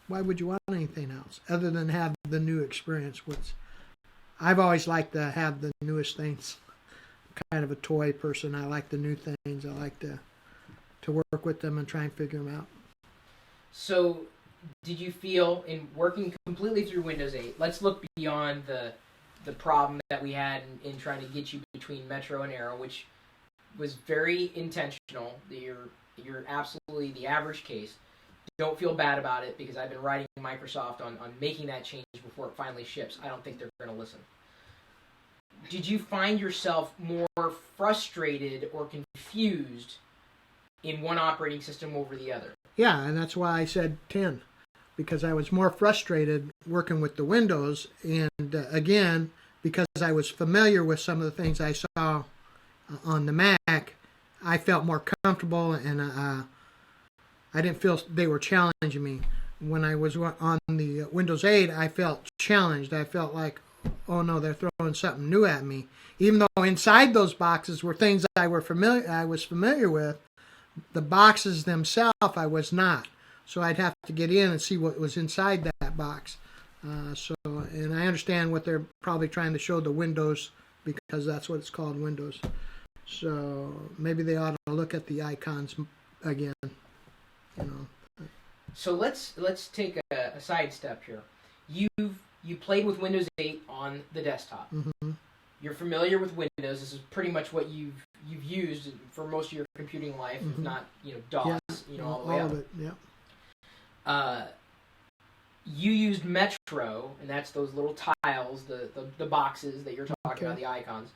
why would you want anything else other than have the new experience? I've always liked to have the newest things. Kind of a toy person. I like the new things. I like to work with them and try and figure them out. So, did you feel in working completely through Windows 8? Let's look beyond the problem that we had in trying to get you between Metro and Arrow, which was very intentional. You're absolutely the average case. Don't feel bad about it, because I've been writing Microsoft on making that change before it finally ships. I don't think they're going to listen. Did you find yourself more frustrated or confused in one operating system over the other? Yeah, and that's why I said 10, because I was more frustrated working with the Windows, and again, because I was familiar with some of the things I saw on the Mac, I felt more comfortable, and I didn't feel they were challenging me. When I was on the Windows 8, I felt challenged. I felt like, oh no, they're throwing something new at me. Even though inside those boxes were things that I was familiar with, the boxes themselves I was not. So I'd have to get in and see what was inside that box. And I understand what they're probably trying to show the Windows, because that's what it's called, Windows. So maybe they ought to look at the icons again. So let's take a sidestep here. You played with Windows 8 on the desktop. Mm-hmm. You're familiar with Windows. This is pretty much what you've used for most of your computing life, if not DOS, all the way up. All of it, yeah. You used Metro, and that's those little tiles, the boxes that you're talking about, the icons.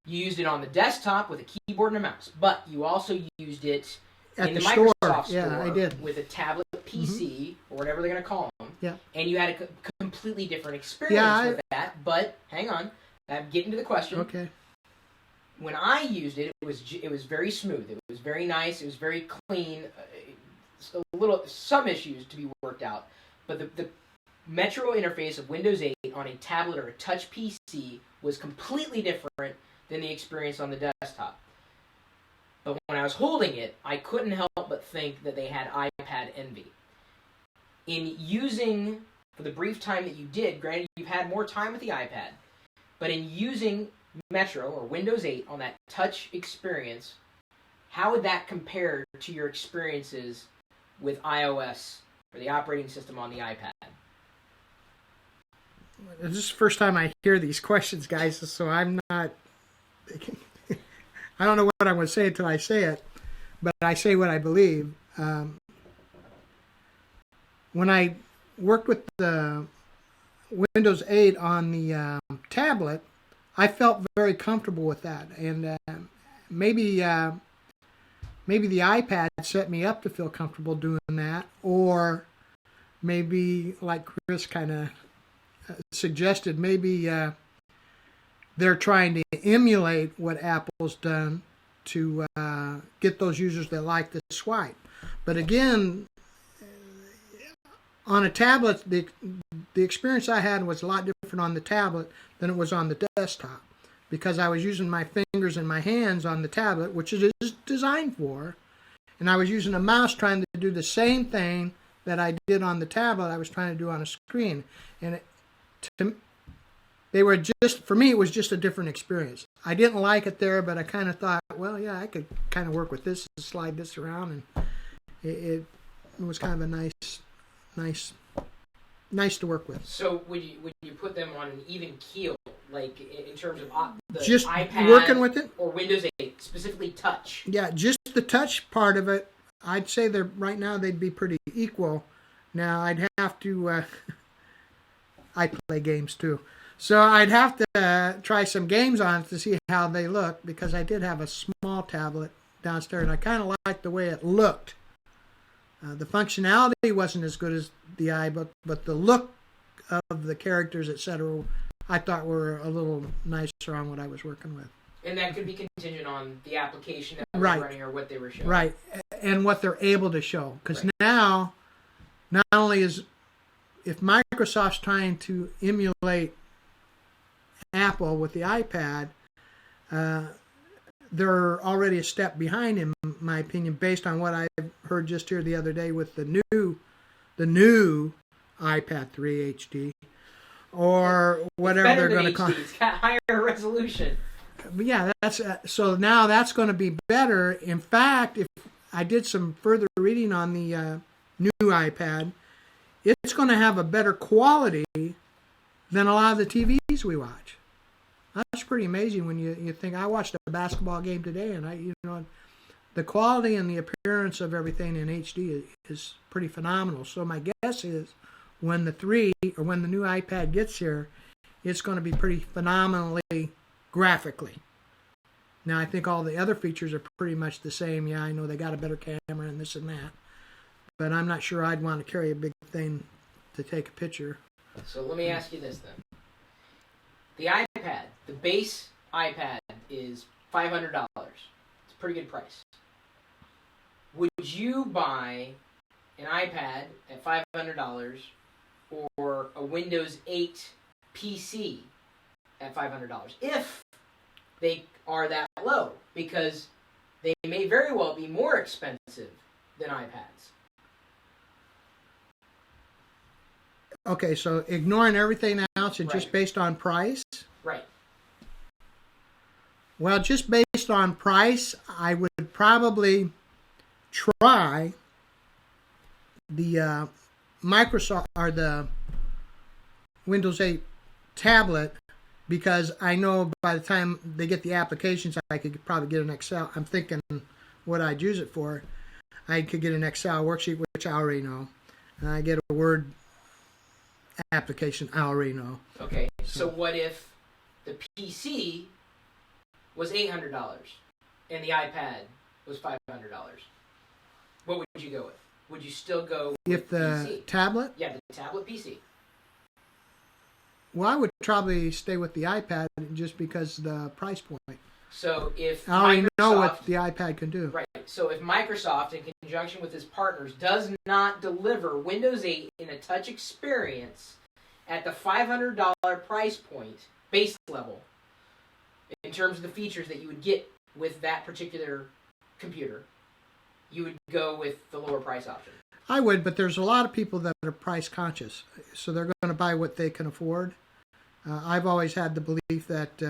You used it on the desktop with a keyboard and a mouse, but you also used it in the Microsoft store, I did, with a tablet PC, or whatever they're going to call them. Yeah. And you had a completely different experience with that. But hang on, I'm getting to the question. Okay. When I used it, it was very smooth. It was very nice. It was very clean. Some issues to be worked out, but the Metro interface of Windows 8 on a tablet or a touch PC was completely different than the experience on the desktop. But when I was holding it, I couldn't help but think that they had iPad envy. In using, for the brief time that you did, granted you've had more time with the iPad, but in using Metro or Windows 8 on that touch experience, how would that compare to your experiences with iOS, or the operating system on the iPad? This is the first time I hear these questions, guys, so I'm not... I don't know what I'm going to say until I say it, but I say what I believe. When I worked with the Windows 8 on the tablet, I felt very comfortable with that, and maybe the iPad set me up to feel comfortable doing that, or maybe, like Chris kind of suggested maybe they're trying to emulate what Apple's done to get those users that like the swipe. But again, on a tablet, the experience I had was a lot different on the tablet than it was on the desktop, because I was using my fingers and my hands on the tablet, which it is designed for, and I was using a mouse trying to do the same thing that I did on the tablet I was trying to do on a screen. And for me, it was just a different experience. I didn't like it there, but I kind of thought, well, yeah, I could kind of work with this and slide this around, and it was kind of a nice to work with. So would you put them on an even keel, like in terms of the just iPad working with it, or Windows 8, specifically touch? Yeah, just the touch part of it. I'd say right now they'd be pretty equal. Now I'd have to. I play games too, so I'd have to try some games on it to see how they look, because I did have a small tablet downstairs and I kind of liked the way it looked. The functionality wasn't as good as the iBook, but the look of the characters, etc., I thought were a little nicer on what I was working with. And that could be contingent on the application that was running or what they were showing. Right, and what they're able to show. Because now, not only if Microsoft's trying to emulate Apple with the iPad, they're already a step behind, in my opinion, based on what I heard just here the other day with the new iPad 3 HD, or whatever they're going to call it. It's got higher resolution. But yeah, so now that's going to be better. In fact, if I did some further reading on the new iPad, it's going to have a better quality than a lot of the TVs we watch. That's pretty amazing when you think. I watched a basketball game today, and the quality and the appearance of everything in HD is pretty phenomenal. So my guess is when when the new iPad gets here, it's going to be pretty phenomenally graphically. Now I think all the other features are pretty much the same. Yeah, I know they got a better camera and this and that, but I'm not sure I'd want to carry a big thing to take a picture. So let me ask you this then. The iPad, the base iPad, is $500. It's a pretty good price. Would you buy an iPad at $500 or a Windows 8 PC at $500 if they are that low? Because they may very well be more expensive than iPads. Okay, so ignoring everything else and just based on price? Right. Well, just based on price, I would probably try the Microsoft or the Windows 8 tablet, because I know by the time they get the applications, I could probably get an Excel. I'm thinking what I'd use it for. I could get an Excel worksheet, which I already know. And I get a Word application, I already know. Okay, so what if the PC was $800 and the iPad was $500? What would you go with? Would you still go with the PC? Tablet? Yeah, the tablet PC. Well, I would probably stay with the iPad just because of the price point. So if I already know what the iPad can do. Right. So if Microsoft, in conjunction with its partners, does not deliver Windows 8 in a touch experience at the $500 price point, base level, in terms of the features that you would get with that particular computer, you would go with the lower price option. I would, but there's a lot of people that are price conscious, so they're going to buy what they can afford. I've always had the belief that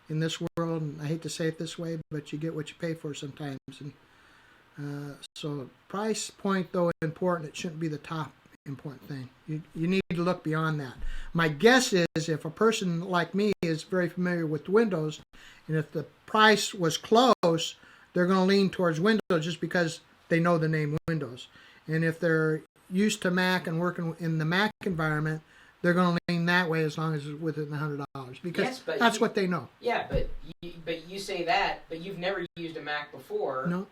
in this world, and I hate to say it this way, but you get what you pay for sometimes. And so price point, though important, it shouldn't be the top important thing. You need to look beyond that. My guess is if a person like me is very familiar with Windows, and if the price was close, they're going to lean towards Windows just because they know the name Windows. And if they're used to Mac and working in the Mac environment, they're going to lean that way as long as it's within the $100, because that's what they know. Yeah, but you say that, but you've never used a Mac before. No.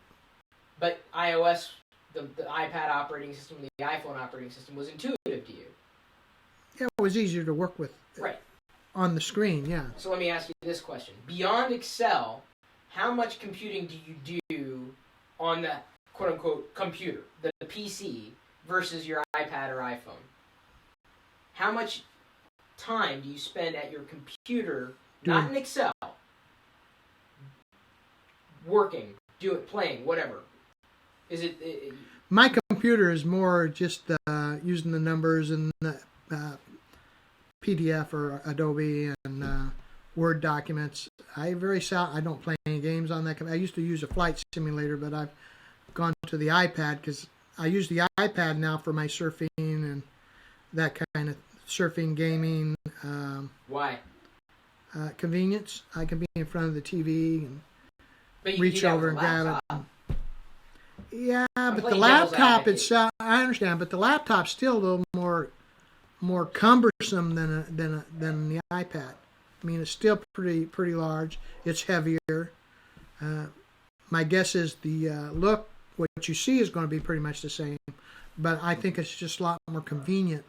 But iOS, the iPad operating system, the iPhone operating system was intuitive to you. Yeah, it was easier to work with. Right. On the screen, yeah. So let me ask you this question. Beyond Excel, how much computing do you do on the quote-unquote computer, the PC, versus your iPad or iPhone? How much time do you spend at your computer, not in Excel, working, playing, whatever? Is it... My computer is more just using the numbers and the PDF or Adobe and Word documents. I don't play any games on that. I used to use a flight simulator, but I've gone to the iPad because I use the iPad now for my surfing and that kind of surfing, gaming. Why? Convenience. I can be in front of the TV and But you reach can do that over with and a grab laptop. it. Yeah, but the playing devil's laptop advocate. itself, I understand, but the laptop's still a little more cumbersome than the iPad. I mean, it's still pretty large. It's heavier. My guess is the look, what you see is going to be pretty much the same, but I think it's just a lot more convenient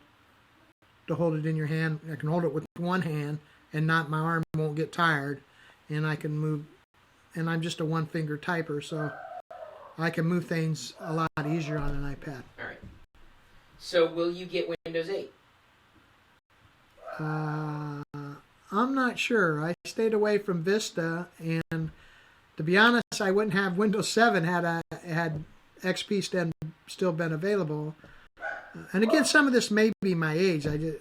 to hold it in your hand. I can hold it with one hand, and not my arm won't get tired, and I can move. And I'm just a one-finger typer, so I can move things a lot easier on an iPad. All right. So will you get Windows 8? I'm not sure. I stayed away from Vista, and to be honest, I wouldn't have Windows 7 had XP still been available. And again, some of this may be my age. I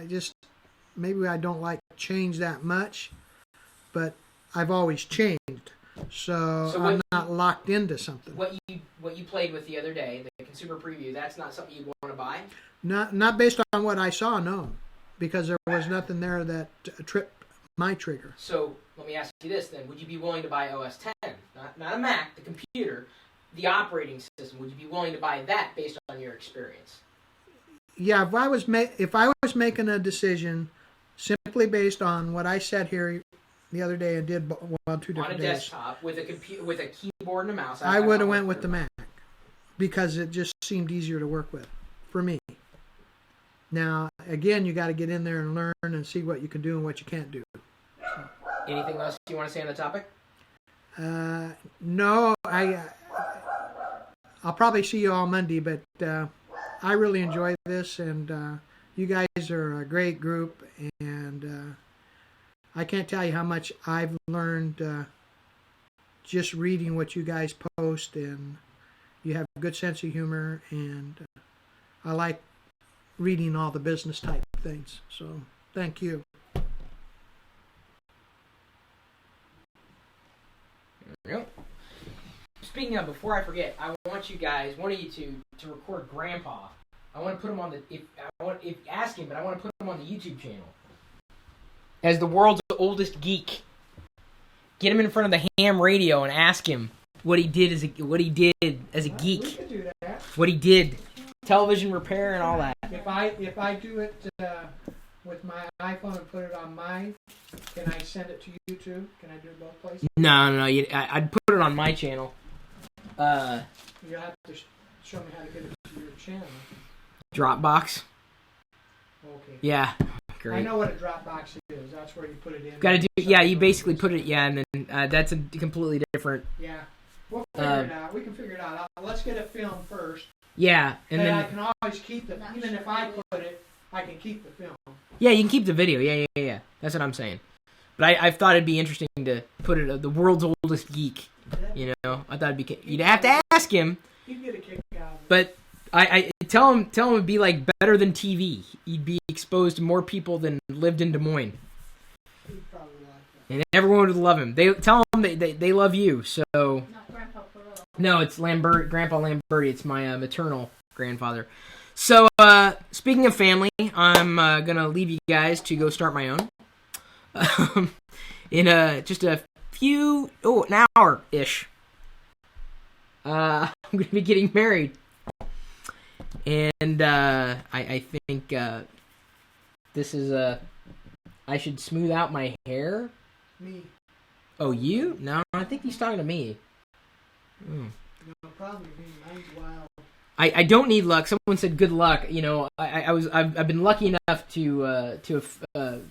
just maybe I don't like change that much, but I've always changed, so I'm not locked into something. What you played with the other day, the consumer preview, that's not something you'd want to buy? Not based on what I saw, no, because there was nothing there that tripped my trigger. So let me ask you this then: would you be willing to buy OS 10, not a Mac, the computer, the operating system? Would you be willing to buy that based on your experience? Yeah, if I was making a decision simply based on what I said here the other day and did 2 different days. On a desktop with a keyboard and a mouse. I would have went with the Mac because it just seemed easier to work with for me. Now, again, you got to get in there and learn and see what you can do and what you can't do. So. Anything else you want to say on the topic? No, I'll probably see you all Monday, but I really enjoy this, and you guys are a great group, and I can't tell you how much I've learned just reading what you guys post, and you have a good sense of humor, and I like reading all the business type things. So thank you. Yep. Speaking of, before I forget, I want you guys, one of you two, to record Grandpa. I want to put him on ask him, but I want to put him on the YouTube channel as the world's oldest geek. Get him in front of the ham radio and ask him what he did as a geek. We could do that. What he did, television repair and all that. If I do it with my iPhone and put it on mine, can I send it to you too? Can I do it both places? No. I'd put it on my channel. You'll have to show me how to get it to your channel. Dropbox. Okay. Yeah. Great. I know what a Dropbox is. That's where you put it in. Got to do. Yeah, you basically put it. Yeah, and then that's a completely different. Yeah. We'll figure it out. We can figure it out. Let's get it filmed first. Yeah, and then I can always keep it. Even if I put it, I can keep the film. Yeah, you can keep the video. Yeah. That's what I'm saying. But I thought it'd be interesting to put it the world's oldest geek. You know, I thought it'd be. You'd have to ask him. He'd get a kick out of it. But I tell him it'd be like better than TV. He'd be exposed to more people than lived in Des Moines. He'd probably like that. And everyone would love him. They tell him they love you. So. Not Grandpa Pirillo. No, it's Grandpa Lamberti. It's my maternal grandfather. So, speaking of family, I'm gonna leave you guys to go start my own. In just a few, an hour-ish. I'm gonna be getting married, and I think this is I should smooth out my hair. Me. Oh, you? No, I think he's talking to me. No, probably me. Mine's wild. I don't need luck. Someone said good luck. You know, I've been lucky enough to have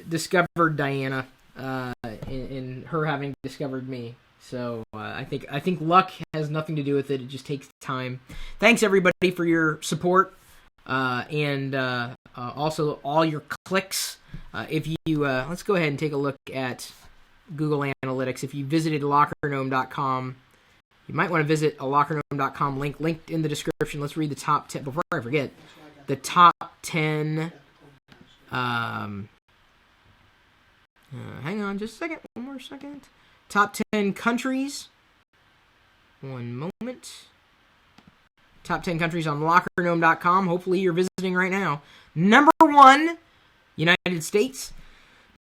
discovered Diana, and her having discovered me. So I think luck has nothing to do with it. It just takes time. Thanks everybody for your support, and also all your clicks. If you let's go ahead and take a look at Google Analytics. If you visited LockerGnome.com, you might want to visit a LockerGnome.com link linked in the description. Let's read the top 10 before I forget. The top 10. Hang on, just a second. One more second. Top 10 countries. One moment. Top 10 countries on LockerGnome.com. Hopefully you're visiting right now. Number 1, United States.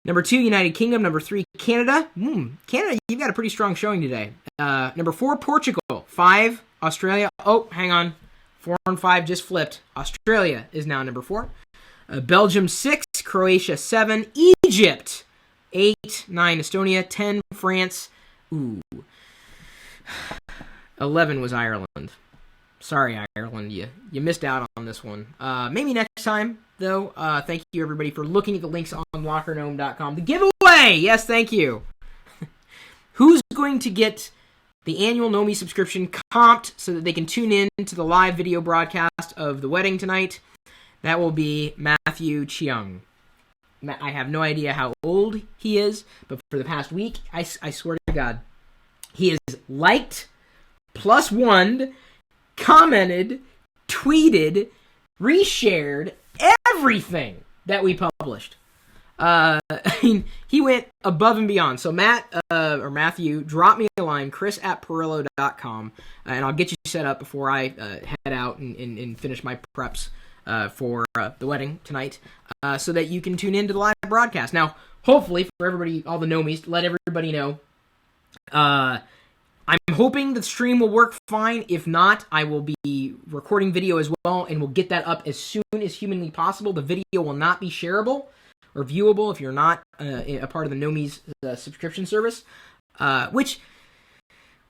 Number 2, United Kingdom. Number 3, Canada. Canada, you've got a pretty strong showing today. Number 4, Portugal. 5, Australia. Oh, hang on. 4 and 5 just flipped. Australia is now number 4. Belgium 6, Croatia 7, Egypt 8, 9, Estonia 10, France. 11 was Ireland. Sorry, Ireland, you missed out on this one. Maybe next time, though. Thank you, everybody, for looking at the links on LockerGnome.com. The giveaway! Yes, thank you. Who's going to get the annual Nomi subscription comped so that they can tune in to the live video broadcast of the wedding tonight? That will be Matthew Cheung. I have no idea how old he is, but for the past week, I swear to God, he has liked, +1'd, commented, tweeted, reshared everything that we published. I mean, he went above and beyond. So Matthew, drop me a line, chris@pirillo.com, and I'll get you set up before I head out and finish my preps for the wedding tonight, so that you can tune into the live broadcast. Now, hopefully, for everybody, all the Nomies, let everybody know, I'm hoping the stream will work fine. If not, I will be recording video as well, and we'll get that up as soon as humanly possible. The video will not be shareable or viewable if you're not a part of the Nomies subscription service, which,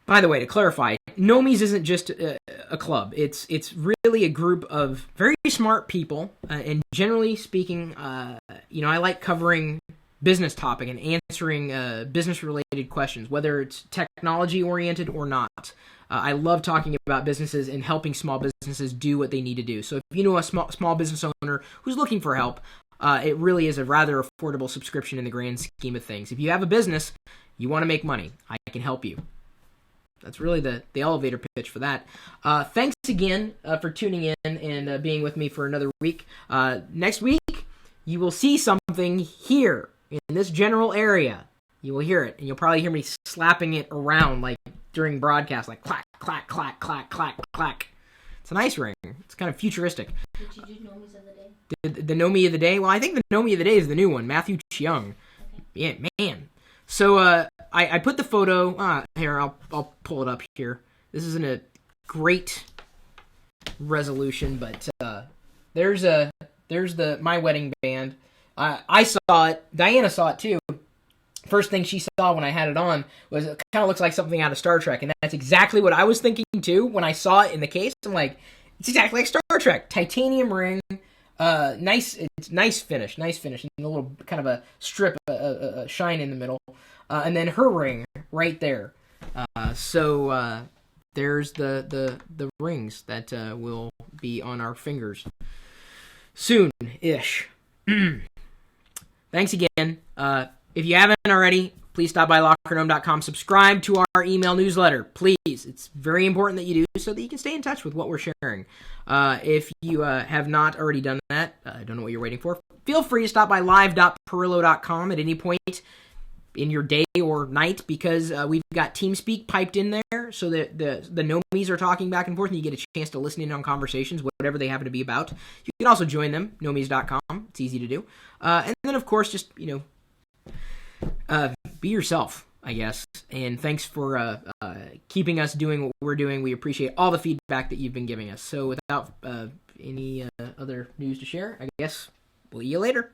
by the way, to clarify, Nomies isn't just a club. It's really a group of very smart people, and generally speaking, I like covering business topic and answering business-related questions, whether it's technology-oriented or not. I love talking about businesses and helping small businesses do what they need to do. So if you know a small business owner who's looking for help, it really is a rather affordable subscription in the grand scheme of things. If you have a business, you want to make money, I can help you. That's really the elevator pitch for that. Thanks again for tuning in and being with me for another week. Next week, you will see something here in this general area. You will hear it, and you'll probably hear me slapping it around like during broadcast, like clack, clack, clack, clack, clack, clack. It's an ice ring. It's kind of futuristic. Did you do Nomies of the day? The Nomi of the day? Well, I think the Nomi of the day is the new one, Matthew Cheung. Okay. Yeah, man. So I put the photo. Here, I'll pull it up here. This isn't a great resolution, but there's my wedding band. I saw it. Diana saw it too. First thing she saw when I had it on was it kind of looks like something out of Star Trek, and that's exactly what I was thinking too when I saw it in the case. I'm like, it's exactly like Star Trek. Titanium ring, nice finish, and a little kind of a strip, a shine in the middle, and then her ring right there. So there's the rings that will be on our fingers soon-ish. Thanks again. If you haven't already, please stop by LockerGnome.com. Subscribe to our email newsletter, please. It's very important that you do so that you can stay in touch with what we're sharing. If you have not already done that, I don't know what you're waiting for. Feel free to stop by live.pirillo.com at any point in your day or night, because we've got TeamSpeak piped in there so that the Nomies are talking back and forth, and you get a chance to listen in on conversations, whatever they happen to be about. You can also join them, nomies.com. It's easy to do. And then, of course, just, be yourself, I guess. And thanks for keeping us doing what we're doing. We appreciate all the feedback that you've been giving us. So without any other news to share, I guess we'll see you later.